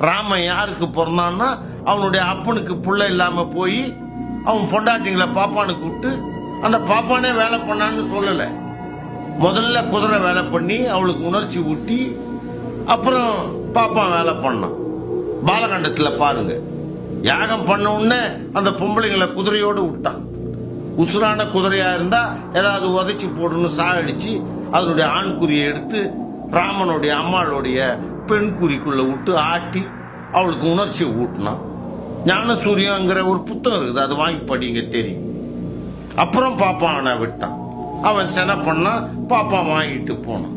ராமன் யாருக்கு பிறந்தான்னா அவனுடைய அப்பனுக்கு புள்ள இல்லாம போய் அவன் பொண்டாட்டிங்களை பாப்பானுக்கு விட்டு அந்த பாப்பானே வேலை பண்ணான்னு சொல்லல. முதல்ல குதிரை வேலை பண்ணி அவளுக்கு உணர்ச்சி ஊட்டி அப்புறம் பாப்பான் வேலை பண்ணான். பாலகண்டத்துல பாருங்க, யாகம் பண்ண உடனே அந்த பொம்பளைங்களை குதிரையோடு விட்டான். உசுரான குதிரையா இருந்தா ஏதாவது உதைச்சு போடணும் சாகடிச்சு அதனுடைய ஆண்குறியை எடுத்து ராமனுடைய அம்மாளுடைய பெண் குறிக்குள்ள விட்டு ஆட்டி அவளுக்கு உணர்ச்சியை ஊட்டினான். ஞானசூரியங்கிற ஒரு புத்தகம் இருக்குது, அது வாங்கி படிங்க தெரியும். அப்புறம் பாப்பானை விட்டான். அவன் சென பண்ணா பாப்பான் வாங்கிட்டு போனான்.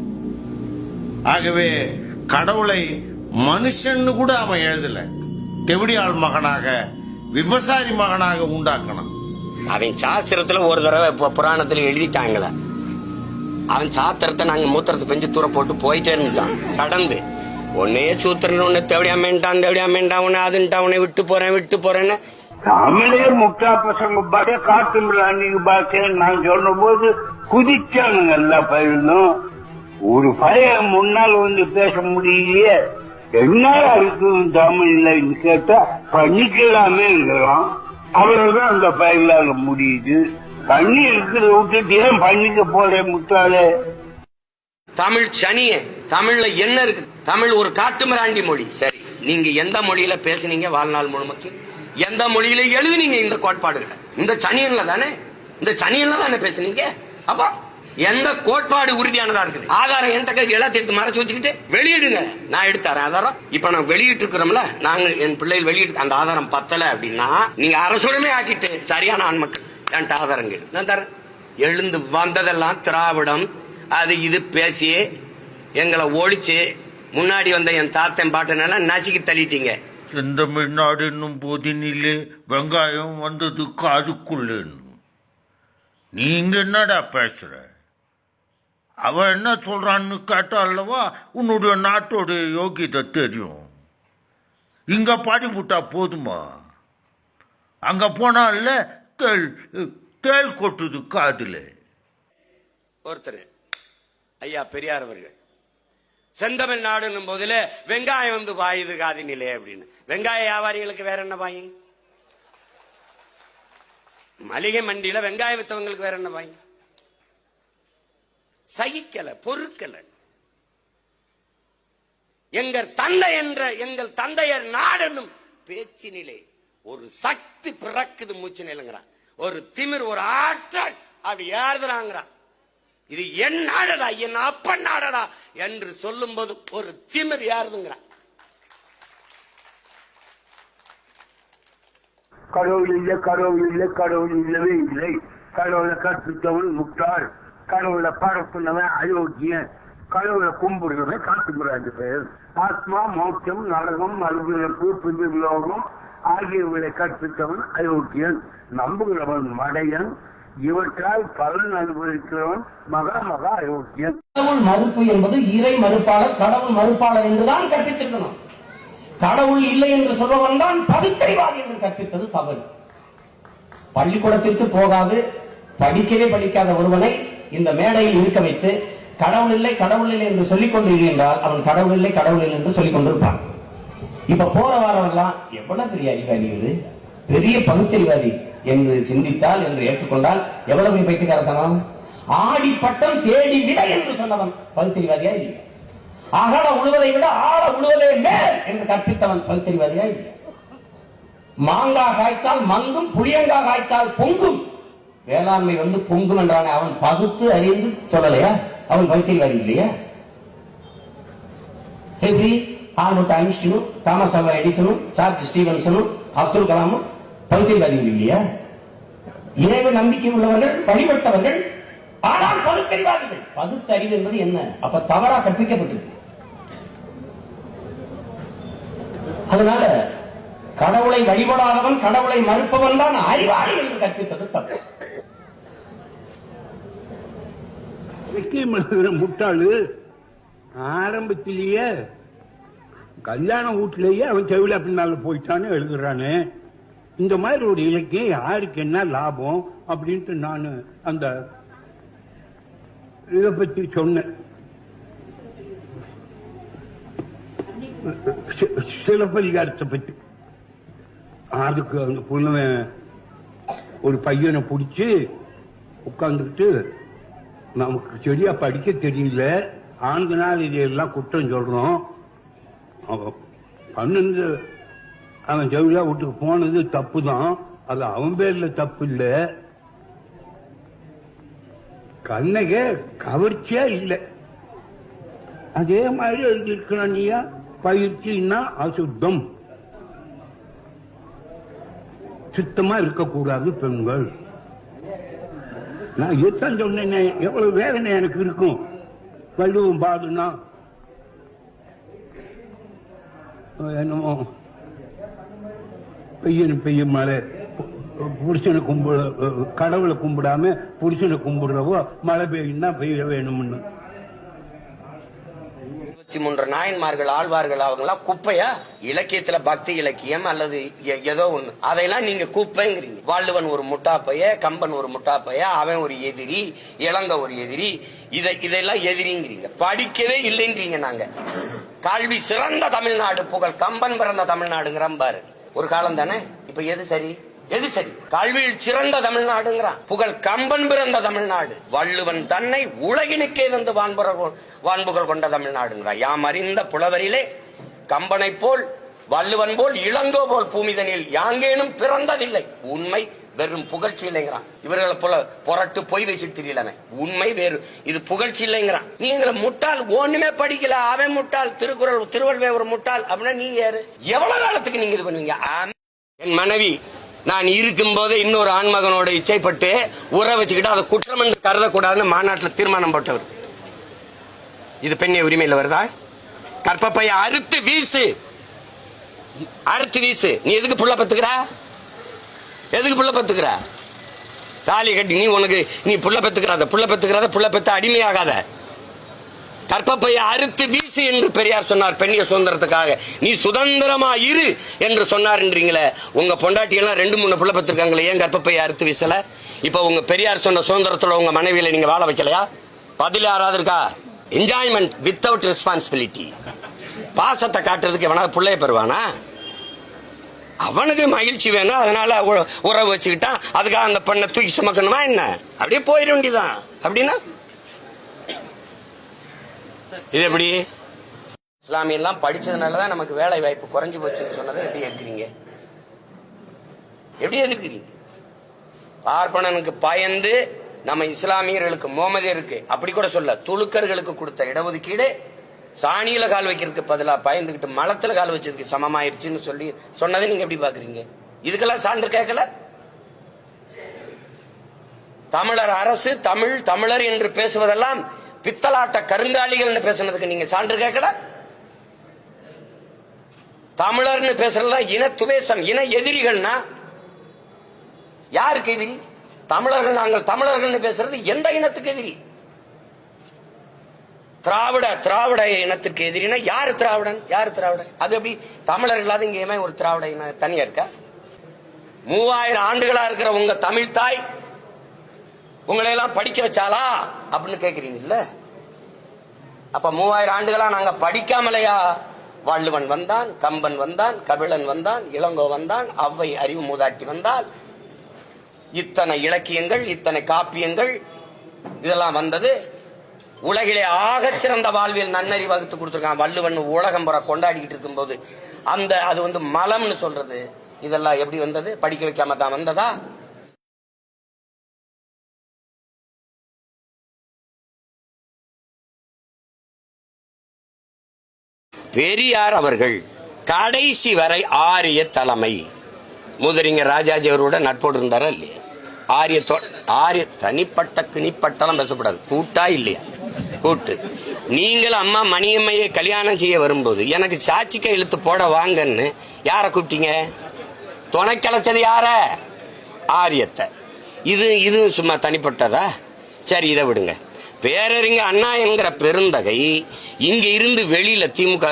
ஆகவே கடவுளை மனுஷன்னு கூட அவன் எழுதல, தெவிடியாள் மகனாக விபசாரி மகனாக உண்டாக்கணும். அவன் சாஸ்திரத்துல ஒரு தடவை இப்ப புராணத்துல எழுதிட்டாங்கள, அவன் சாத்திரத்தை நாங்க மூத்திரத்தை பெஞ்சு தூர போட்டு போயிட்டே இருந்துட்டான். கடந்து உன்னையே சூத்திரன் உன்னை தேவையாமேன்டான் உன்னை அதுன்ட்டா உன்னை விட்டு போறேன்னு தமிழே முட்டா பசங்க பாட காட்டு அன்னைக்கு பாக்கேன்னு நான் சொன்ன போது குதிச்சானுங்க எல்லா பயிலும். ஒரு பையன் முன்னால் வந்து பேச முடியலையே, என்ன இருக்கு தமிழ்ல கேட்டா பண்ணிக்கலாமே இருக்கிறான். அவ்வளவுதான் அந்த பயிலாக முடியுது. பண்ணி இருக்கிறத விட்டுட்டு ஏன் பண்ணிக்க போற முட்டாளே? தமிழ் சனிய தமிழ்ல என்ன இருக்கு? தமிழ் ஒரு காட்டுமிராண்டி மொழி. சரி, நீங்க எந்த மொழியில பேசுனீங்க வாழ்நாள் முழுமைக்கு? எந்த மொழியில எழுதுனீங்க இந்த கோட்பாடுகளை? இந்த சனியன்ல தானே பேசுனீங்க. அப்ப எந்த கோட்பாடு உறுதியானதா இருக்குது? ஆதாரம் என்கிட்ட எல்லாத்தையும் எடுத்து மறைச்சு வச்சுக்கிட்டு வெளியிடுங்க, நான் எடுத்தாரேன் ஆதாரம். இப்ப நான் வெளியிட்டு இருக்கிறோம்ல, நாங்க என் பிள்ளைகள் வெளியிட்டு அந்த ஆதாரம் பத்தல அப்படின்னா நீங்க அரசுடமே ஆக்கிட்டு சரியான ஆண்மக்கள் என்கிட்ட ஆதாரம் கேடு நான் தரேன். எழுந்து வந்ததெல்லாம் திராவிடம் அது இது பேசி எங்களை ஒழிச்சு முன்னாடி வந்த என் தாத்தன் பாட்டனெல்லாம் நசுக்கி தள்ளிட்டீங்க. செந்தமிழ்நாடு என்னும் போதினிலே வெங்காயம் வந்தது காதுக்குள்ளு. நீங்க என்னடா பேசுற? அவன் என்ன சொல்றான்னு கேட்டா அல்லவா உன்னுடைய நாட்டோட யோகியதை தெரியும். இங்க பாடி விட்டா போதுமா? அங்க போனால தேள் கொட்டுது காதுல. ஒருத்தர் ஐயா பெரியார் அவர்கள் செந்தமிழ்நாடு போதுல வெங்காயம் வந்து பாயுது காதினிலே அப்படின்னு. வெங்காய வியாபாரிகளுக்கு வேற என்ன பாய்? மளிகை மண்டியில வெங்காயம் வித்தவங்களுக்கு வேற என்ன பாய்? சகிக்கல, பொறுக்கல. எங்கள் தந்தையர் நாடென்னும் பேச்சினிலே ஒரு சக்தி பிறக்குது மூச்சு நிலங்கிறான். ஒரு திமிர், ஒரு ஆற்றல் அப்படி ஏறுறாங்கிறான். இது என் நாடடா, என் அப்பன் நாடடா என்று சொல்லும் போது ஒரு திமிர் ஏறுதுங்கிறான். கடவுள் இல்லை, கடவுள் இல்லை, கடவுள் இல்லவே இல்லை. கடவுளை கற்பித்தவன் முட்டாள், கடவுளை பரப்புனவன் அயோக்கியன், கடவுளை கும்பிடுறவன் காட்டுகிறான் பேர். ஆத்மா, மோட்சம், நரகம், மறுபிறப்பு, பிதிர்லோகம் ஆகியவர்களை கற்பித்தவன் அயோக்கியன், நம்புகிறவன் மடையன், இவற்றால் பலன் அனுபவிக்கிறவன் மகா அயோக்கியன். கடவுள் மறுப்பு என்பது இறை மறுப்பாளர், கடவுள் மறுப்பாளர் என்றுதான் கற்பித்திருக்கணும். கடவுள் இல்லை என்று சொல்பவன் தான் பகுத்தறிவாதி என்று கற்பித்தது தவறு. பள்ளிக்கூடத்திற்கு போகாது படிக்கவே படிக்காத ஒருவனை இந்த மேடையில் இருக்க வைத்து கடவுள் இல்லை கடவுள் இல்லை என்று சொல்லிக் கொண்டு என்றால் அவன் கடவுள் இல்லை கடவுள் இல்லை என்று சொல்லிக் கொண்டிருப்பான். இப்ப போற வாரவெல்லாம் எவ்வளவு பெரிய அறிவாளி, பெரிய பகுத்தறிவாதி என்று சிந்தித்தால், என்று ஏற்றுக்கொண்டால் எவ்வளவு பைத்தியக்காரத்தனம். ஆடி பட்டம் தேடி விட என்று சொன்னவன் பகுத்தறிவாதியா இல்லை. அகல உழுவதை விட ஆழ உழுவதே மேல் என்று கற்பித்தவன் பகுத்தறிவாதியா இல்லை. மாங்காய் காய்ச்சால் மங்கும், புளியங்கா காய்ச்சால் பொங்கும், வேளாண்மை வந்து பொங்கும் என்றானே அவன் பகுத்து அறிந்து சொல்லலையா? அவன் பகுத்தறிவாதி இல்லையா? எப்படி ஆல்பர்ட் ஐன்ஸ்டீனும், தாமஸ் ஆல்வா எடிசனும், சார்ஜ் ஸ்டீவன்சனும், அப்துல் கலாமும் பகுத்தறிவாதிகள் இல்லையா? இறைவன் நம்பிக்கை உள்ளவர்கள், வழிபட்டவர்கள், ஆனால் பகுத்தறிவாதிகள். பகுத்தறிவு என்பது என்ன? அப்ப தவறா கற்பிக்கப்பட்டது. அதனால கடவுளை வழிபடாதவன், கடவுளை மறுப்பவன் தான் அறிவாளி என்று கற்பித்தது தப்பு. முட்டாளு ஆரம்பத்திலேயே கல்யாண வீட்டிலேயே அவன் செவில பின்னால போயிட்டான்னு எழுதுறானே. இந்த மாதிரி ஒரு இலக்கியம் யாருக்கு என்ன லாபம் அப்படின்ட்டு நான் அந்த இதை பத்தி சொன்னேன். சிலப்பதிகாரத்தை பத்தி. அதுக்கு அந்த புலவன் ஒரு பையனை பிடிச்சி உட்கார்ந்துக்கிட்டு, நமக்கு சரியா படிக்க தெரியல, ஆண்கனால் இதையெல்லாம் குற்றம் சொல்றோம், அவன் பன்னெண்டு அவன் ஜவுளியா வீட்டுக்கு போனது தப்பு தான், அது அவன் பேர்ல தப்பு இல்ல, கண்ணக கவர்ச்சியா இல்லை, அதே மாதிரி எழுதியிருக்கிறான். நீயா பயிற்சின்னா அசுத்தம், சுத்தமா இருக்கக்கூடாது பெண்கள். நான் இதுதான் சொன்னேன். எவ்வளவு வேதனை எனக்கு இருக்கும். வள்ளுவம் பாடுனா என்னமோ பெய்யும் மழை, புருஷனை கடவுளை கும்பிடாம புருஷனை கும்பிடுறவோ மழை பெய்யுன்னா பெய்ய வேணும்னு. 23 நாயன்மார்கள் ஆழ்வார்கள் அவங்களாம் குப்பையா? இலக்கியத்துல பக்தி இலக்கியம் அல்லது ஏதோ ஒண்ணு, அதையெல்லாம் நீங்க குப்பைங்கிறீங்க. வள்ளுவன் ஒரு முட்டாப்பைய, கம்பன் ஒரு முட்டாப்பைய, அவன் ஒரு எதிரி, இளங்க ஒரு எதிரி, இதெல்லாம் எதிரிங்கிறீங்க. படிக்கவே இல்லைங்கிறீங்க. நாங்க கல்வி சிறந்த தமிழ்நாடு, புகழ் கம்பன் பிறந்த தமிழ்நாடுங்கிற பாரு. ஒரு காலம் தானே. இப்ப எது சரி எது சரி? கல்வியில் சிறந்த தமிழ்நாடுங்கிறான், புகழ் கம்பன் பிறந்த தமிழ்நாடு. வள்ளுவன் தன்னை உலகினுக்கே தந்து வான்புகழ் கொண்ட தமிழ்நாடுங்கிறான். யாம் அறிந்த புலவரிலே கம்பனை போல் வள்ளுவன் போல் இளங்கோ போல் பூமிதனில் யாங்கேனும் பிறந்ததில்லை. உண்மை வெறும் புகழ்ச்சி இல்லைங்கிறான். இவர்களை போல புரட்டு பொய் வச்சு தெரியலமே. உண்மை வேறு, இது புகழ்ச்சி இல்லைங்கிறான். நீங்க முட்டாள், ஒண்ணுமே படிக்கல, அவன் முட்டாள், திருக்குறள் திருவள்ளுவர் ஒரு முட்டாள் அப்படின்னா நீங்க யாரு? எவ்வளவு காலத்துக்கு நீங்க இது பண்ணுவீங்க? என் மனைவி நான் இருக்கும் போது இன்னொரு ஆண்மகனோட இச்சைப்பட்டு உற வச்சுக்கிட்டு அதை குற்றம் என்று கருதக்கூடாதுன்னு மாநாட்டில் தீர்மானம் போட்டவர். இது பெண்ணிய உரிமையில் வருதா? கற்பப்பைய அறுத்து வீசு, அறுத்து வீசு. நீ எதுக்கு புள்ள பத்துக்கிற? எதுக்கு புள்ள பத்துக்கிற? தாலி கட்டி நீ புள்ள பத்துக்கிறத புள்ள பெத்த அடிமையாகாத. கற்பப்பைய அறுத்து வீசு என்று பெரியார் சொன்னார் பெண்ணிய சுதந்திரத்துக்காக. நீ சுதந்திரமா இரு என்று சொன்னார்ன்றீங்களே. உங்க பொண்டாட்டியெல்லாம் 2-3 புள்ள பெற்றிருக்காங்களே, ஏன் கற்பப்பைய அறுத்து வீசல? இப்ப உங்க பெரியார் சொன்ன சுதந்திரத்தோட உங்க மனைவியில நீங்க வாழ வைக்கலையா? பதில் யாராவது இருக்கா? Enjoyment without responsibility. பாசத்தை காட்டுறதுக்கு எவனாவது பிள்ளைய பெறுவானா? அவனுக்கு மகிழ்ச்சி வேணும், அதனால உறவு வச்சுக்கிட்டான், அதுக்காக அந்த பெண்ணை தூக்கி சுமக்கணுமா என்ன? அப்படியே போயிட வேண்டியதான். அப்படின்னா இது எப்படி? இஸ்லாமியெல்லாம் படிச்சதுனாலதான் நமக்கு வேலை வாய்ப்பு குறைஞ்சு போச்சுன்னு சொன்னதை எப்படி ஏற்கிறீங்க? எப்படி எதிர்க்கிறீங்க? பார்ப்பனனுக்கு பயந்து நம்ம இஸ்லாமியர்களுக்கு முகமதியருக்கு அப்படி கூட சொல்ல, துலுக்கர்களுக்கு கொடுத்த இடஒதுக்கீடு சாணியில கால் வைக்கிறதுக்கு பதிலாக பயந்துகிட்டு மலத்துல கால் வச்சதுக்கு சமமாயிருச்சுன்னு சொல்லி சொன்னதை நீங்க எப்படி பாக்குறீங்க? இதுக்கெல்லாம் சான்று கேட்கல. தமிழர் அரசு தமிழர் என்று பேசுவதெல்லாம் பித்தலாட்ட கருங்காலிகள் பேசுனதுக்கு நீங்க சான்று கேட்கல. தமிழர்னு பேசுறதா இன துவேசம், இன எதிரிகள்னா யாருக்கு எதிரி? தமிழர்கள். நாங்கள் தமிழர்கள் பேசுறது எந்த இனத்துக்கு எதிரி? திராவிட இனத்துக்கு எதிரினா யாரு திராவிடன்? யாரு திராவிடன்? அது எப்படி தமிழர்களாவது இங்கேயுமே ஒரு திராவிட இனம் தனியா இருக்கா? 3000 ஆண்டுகளா இருக்கிற உங்க தமிழ் தாய் உங்களை எல்லாம் படிக்க வச்சாலா அப்படின்னு கேக்குறீங்க இல்ல? அப்ப 3000 ஆண்டுகளா நாங்க படிக்காமலையா? வள்ளுவன் வந்தான், கம்பன் வந்தான், கபிலன் வந்தான், இளங்கோ வந்தான், ஔவை அறிவு மூதாட்டி வந்தால், இத்தனை இலக்கியங்கள், இத்தனை காப்பியங்கள் இதெல்லாம் வந்தது. உலகிலே ஆகச் சிறந்த வாழ்வியல் நன்னறி வகுத்து கொடுத்திருக்கான் வள்ளுவன். உலகம் புற கொண்டாடிக்கிட்டு இருக்கும் போது அது மலம்னு சொல்றது, இதெல்லாம் எப்படி வந்தது? படிக்க வைக்காம தான் வந்ததா? பெரியார் அவர்கள் கடைசி வரை ஆரிய தலைமை. முதறிஞர் ராஜாஜி அவரோட நட்போடு இருந்தாரா இல்லையா? ஆரிய தனிப்பட்டலாம் பேசப்படாது, கூட்டா இல்லையா? கூட்டு. நீங்கள் அம்மா மணியம்மையை கல்யாணம் செய்ய வரும்போது எனக்கு சாட்சி கையெழுத்து போட வாங்கன்னு யார கூப்பிட்டீங்க? துணைக்கலைச்சது யார? ஆரியத்தை. இது சும்மா தனிப்பட்டதா? சரி, இதை விடுங்க. பேரறிஞர் அண்ணா என்கிற பெருந்தகை இங்க இருந்து வெளியில திமுக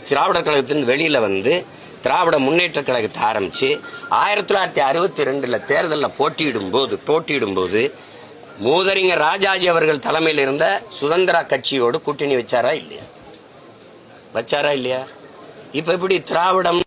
திராவிடர் கழகத்தின் வெளியில வந்து திராவிட முன்னேற்ற கழகத்தை ஆரம்பிச்சு 1962 தேர்தலில் போட்டியிடும் போது மூதறிஞர் ராஜாஜி அவர்கள் தலைமையில் இருந்த சுதந்திர கட்சியோடு கூட்டணி வச்சாரா இல்லையா? இப்ப எப்படி திராவிடம்